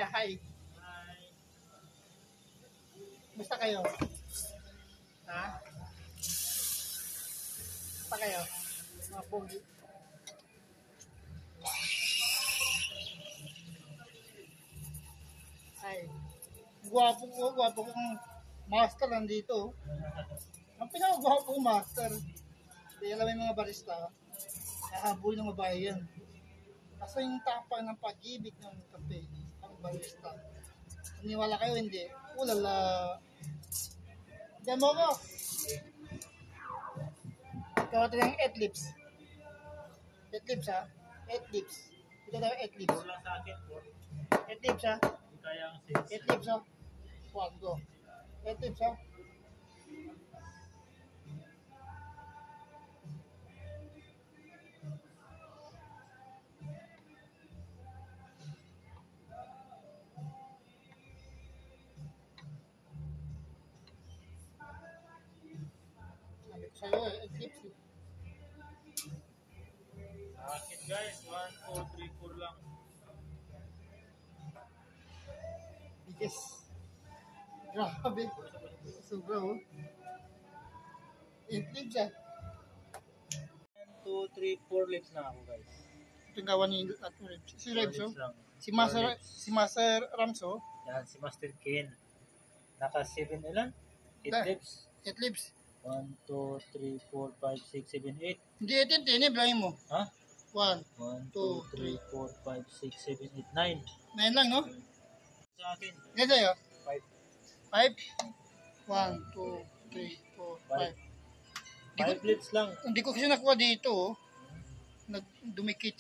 hi. Basta kayo? Ha? Basta kayo? Mga pogi. Ay. Gwapo kong master nandito. Ang pinakagwapo kong master. Hindi alam yung mga barista. Nahabol ng babae yan. Kasi yung tapang ng pag-ibig ng kape, ang barista. Naniwala kayo, hindi. Ulala. Diyan mo ko. Ikaw ito yung 8 lips. 8 lips ha? 8 lips. Ito tayo 8 lips. Wala sa akin po. 8 lips ha? Hindi kaya ang 8 lips ha? 1, go. 8 lips ha? Sabi ko sa'yo 8 lips eh. Sa akin guys, 1, 2, 3, 4 lang. Bigas. Grabe. Sobra oh. 8 lips ha? 1, 2, 3, 4 lips na ako guys. Ito yung gawa ni Rebs. Si Rebs oh. Lang. Si Master Ramso. Yan, si Master Ken. Naka 7 ilan? 8 Dah. lips. 8 lips. 1, 2, 3, 4, 5, 6, 7, 8. Hindi 18, tinib lang mo. Ha? 1, 1, 2, 2, 3, 4, 5, 6, 7, 8, 9. 9 lang no? Sa akin, Yan sa'yo? 5. 5? 1, 2, 3, 4, 5. 5 lips lang. Hindi ko kasi nakuha dito oh. Nagdumikit